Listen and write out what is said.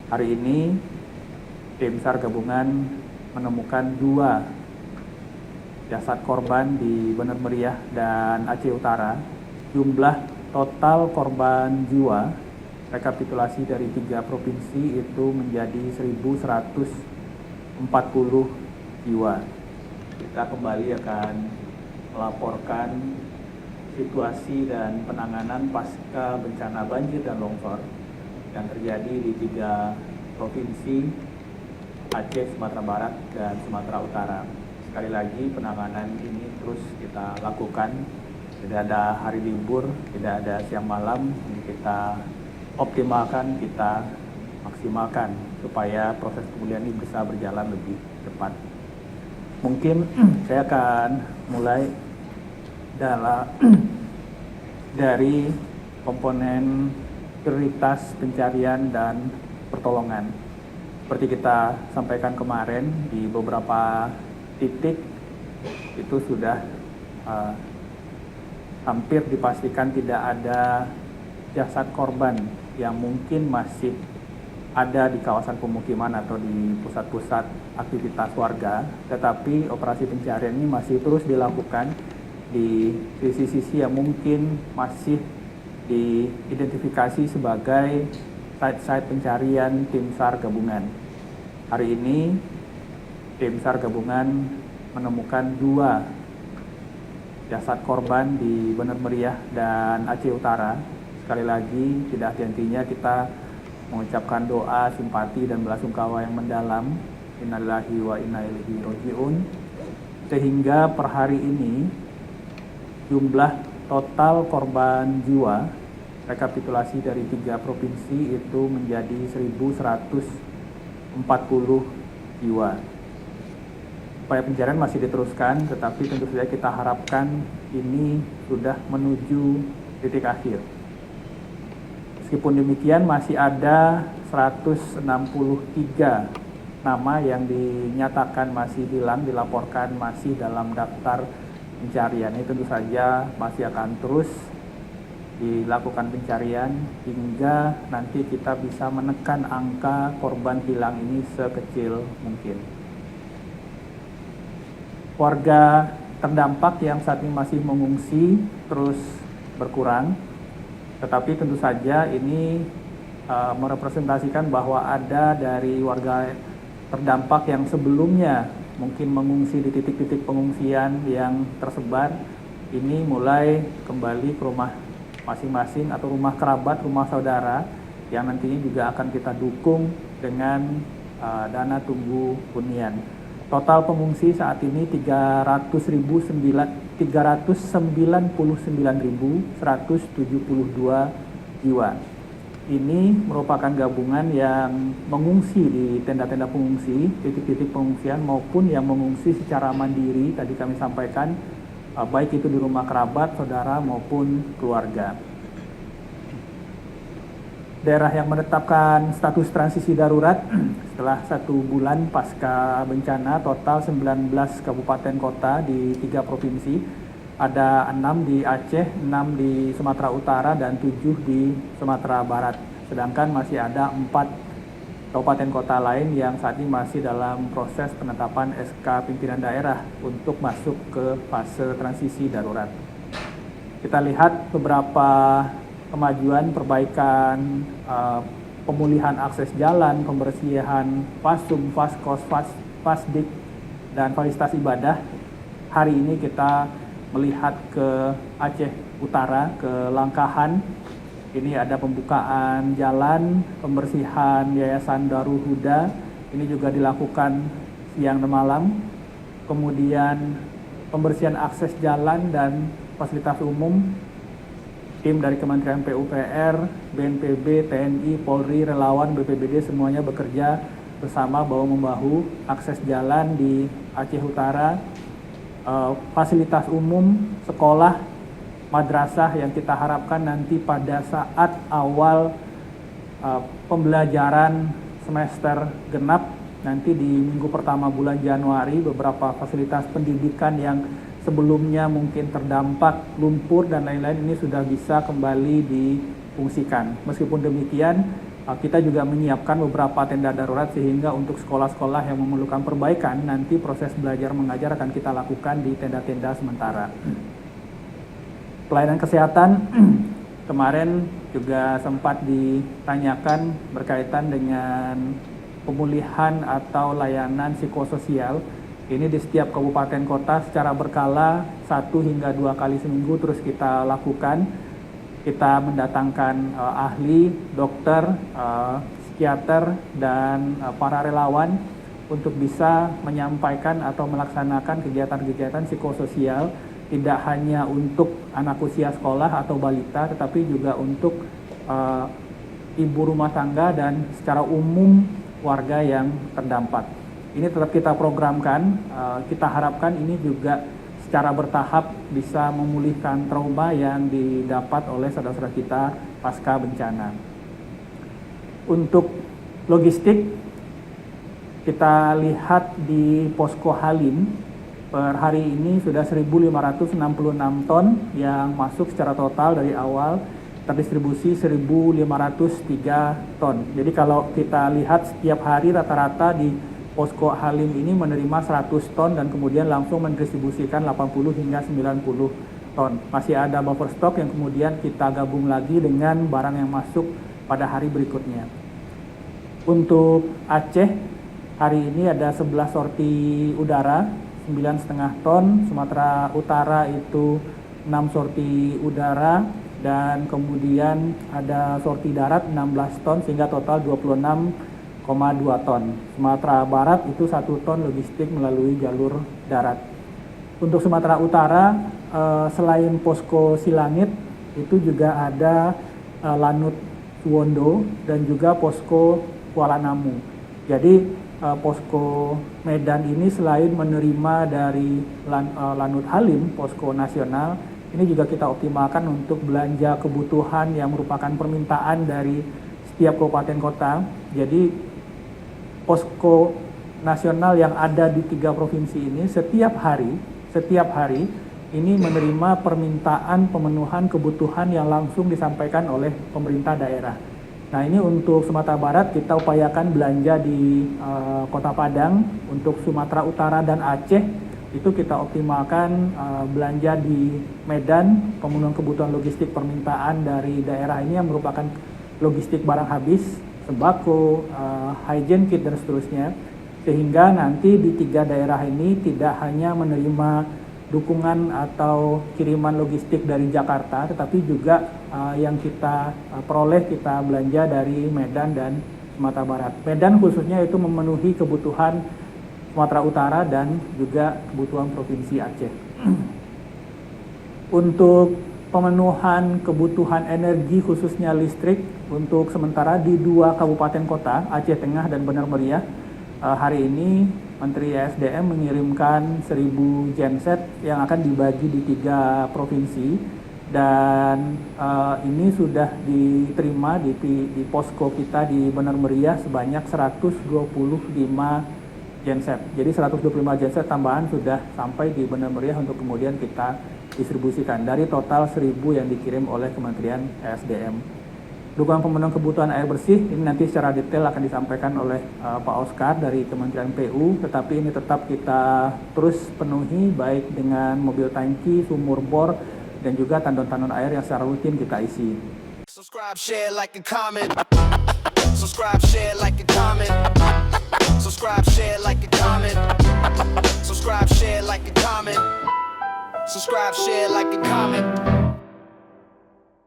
Hari ini tim SAR gabungan menemukan 2 jasad korban di Bener Meriah dan Aceh Utara. Jumlah total korban jiwa rekapitulasi dari 3 provinsi itu menjadi 1.140 jiwa. Kita kembali akan melaporkan situasi dan penanganan pasca bencana banjir dan longsor yang terjadi di 3 provinsi Aceh, Sumatera Barat, dan Sumatera Utara. Sekali lagi penanganan ini terus kita lakukan, tidak ada hari libur, tidak ada siang malam, ini kita optimalkan, kita maksimalkan supaya proses pemulihan ini bisa berjalan lebih cepat. Mungkin saya akan mulai dari komponen prioritas pencarian dan pertolongan. Seperti kita sampaikan kemarin, di beberapa titik itu sudah hampir dipastikan tidak ada jasad korban yang mungkin masih ada di kawasan pemukiman atau di pusat-pusat aktivitas warga, tetapi operasi pencarian ini masih terus dilakukan di sisi-sisi yang mungkin masih diidentifikasi sebagai site-site pencarian tim SAR gabungan. Hari ini tim SAR gabungan menemukan 2 jasad korban di Bener Meriah dan Aceh Utara. Sekali lagi tidak henti-hentinya kita mengucapkan doa simpati dan belasungkawa yang mendalam, innalillahi wa inna ilaihi rajiun, sehingga per hari ini jumlah total korban jiwa rekapitulasi dari 3 provinsi itu menjadi 1.140 jiwa. Upaya pencarian masih diteruskan, tetapi tentu saja kita harapkan ini sudah menuju titik akhir. Meskipun demikian masih ada 163 nama yang dinyatakan masih hilang, dilaporkan masih dalam daftar pencarian. Ini tentu saja masih akan terus dilakukan pencarian hingga nanti kita bisa menekan angka korban hilang ini sekecil mungkin. Warga terdampak yang saat ini masih mengungsi terus berkurang, tetapi tentu saja ini merepresentasikan bahwa ada dari warga terdampak yang sebelumnya mungkin mengungsi di titik-titik pengungsian yang tersebar, ini mulai kembali ke rumah masing-masing atau rumah kerabat, rumah saudara, yang nantinya juga akan kita dukung dengan dana tunggu hunian. Total pengungsi saat ini 399.172 jiwa. Ini merupakan gabungan yang mengungsi di tenda-tenda pengungsi, titik-titik pengungsian, maupun yang mengungsi secara mandiri, tadi kami sampaikan, baik itu di rumah kerabat, saudara, maupun keluarga. Daerah yang menetapkan status transisi darurat setelah 1 bulan pasca bencana, total 19 kabupaten kota di 3 provinsi, ada 6 di Aceh, 6 di Sumatera Utara, dan 7 di Sumatera Barat. Sedangkan masih ada 4 kabupaten kota lain yang saat ini masih dalam proses penetapan SK pimpinan daerah untuk masuk ke fase transisi darurat. Kita lihat beberapa kemajuan, perbaikan, pemulihan akses jalan, pembersihan fasum, faskos, fasdik, dan fasilitas ibadah. Hari ini kita melihat ke Aceh Utara, ke Langkahan. Ini ada pembukaan jalan, pembersihan Yayasan Darul Huda, ini juga dilakukan siang dan malam. Kemudian pembersihan akses jalan dan fasilitas umum, tim dari Kementerian PUPR, BNPB, TNI, Polri, relawan, BPBD semuanya bekerja bersama bahu-membahu. Akses jalan di Aceh Utara, fasilitas umum, sekolah, madrasah yang kita harapkan nanti pada saat awal pembelajaran semester genap, nanti di minggu pertama bulan Januari, beberapa fasilitas pendidikan yang sebelumnya mungkin terdampak lumpur dan lain-lain ini sudah bisa kembali difungsikan. Meskipun demikian, Kita juga menyiapkan beberapa tenda darurat sehingga untuk sekolah-sekolah yang memerlukan perbaikan nanti proses belajar mengajar akan kita lakukan di tenda-tenda sementara. Pelayanan kesehatan kemarin juga sempat ditanyakan berkaitan dengan pemulihan atau layanan psikososial. Ini di setiap kabupaten kota secara berkala 1 hingga 2 kali seminggu terus kita lakukan. Kita mendatangkan ahli, dokter, psikiater, dan para relawan untuk bisa menyampaikan atau melaksanakan kegiatan-kegiatan psikososial tidak hanya untuk anak usia sekolah atau balita, tetapi juga untuk ibu rumah tangga dan secara umum warga yang terdampak. Ini tetap kita programkan, kita harapkan ini juga secara bertahap bisa memulihkan trauma yang didapat oleh saudara-saudara kita pasca bencana. Untuk logistik, kita lihat di Posko Halim, per hari ini sudah 1.566 ton yang masuk secara total dari awal, terdistribusi 1.503 ton. Jadi kalau kita lihat setiap hari rata-rata di Posko Halim ini menerima 100 ton dan kemudian langsung mendistribusikan 80 hingga 90 ton. Masih ada buffer stok yang kemudian kita gabung lagi dengan barang yang masuk pada hari berikutnya. Untuk Aceh, hari ini ada 11 sorti udara, 9,5 ton. Sumatera Utara itu 6 sorti udara dan kemudian ada sorti darat 16 ton sehingga total 26,2 ton. Sumatera Barat itu 1 ton logistik melalui jalur darat. Untuk Sumatera Utara, selain Posko Silangit, itu juga ada Lanut Suwondo dan juga Posko Kuala Namu. Jadi Posko Medan ini selain menerima dari Lanut Halim, Posko Nasional, ini juga kita optimalkan untuk belanja kebutuhan yang merupakan permintaan dari setiap kabupaten kota. Jadi Posko nasional yang ada di 3 provinsi ini setiap hari ini menerima permintaan pemenuhan kebutuhan yang langsung disampaikan oleh pemerintah daerah. Nah, ini untuk Sumatera Barat kita upayakan belanja di Kota Padang. Untuk Sumatera Utara dan Aceh itu kita optimalkan belanja di Medan, pemenuhan kebutuhan logistik permintaan dari daerah ini yang merupakan logistik barang habis, sembako, hygiene kit dan seterusnya, sehingga nanti di 3 daerah ini tidak hanya menerima dukungan atau kiriman logistik dari Jakarta, tetapi juga yang kita peroleh kita belanja dari Medan dan Sumatera Barat. Medan khususnya itu memenuhi kebutuhan Sumatera Utara dan juga kebutuhan Provinsi Aceh. Untuk pemenuhan kebutuhan energi khususnya listrik untuk sementara di 2 kabupaten kota, Aceh Tengah dan Benar Meriah, hari ini Menteri ESDM mengirimkan 1.000 genset yang akan dibagi di 3 provinsi dan ini sudah diterima di posko kita di Benar Meriah sebanyak 125 genset. Jadi 125 genset tambahan sudah sampai di Benar Meriah untuk kemudian kita distribusikan dari total 1.000 yang dikirim oleh Kementerian ESDM. Dukungan pemenuhan kebutuhan air bersih ini nanti secara detail akan disampaikan oleh Pak Oscar dari Kementerian PU, tetapi ini tetap kita terus penuhi baik dengan mobil tangki, sumur bor, dan juga tandon-tandon air yang secara rutin kita isi. Subscribe, share, like, and comment. Subscribe, share, like, and comment. Subscribe, share, like, and comment. Subscribe, share, like, and comment. Subscribe, share, like, and comment.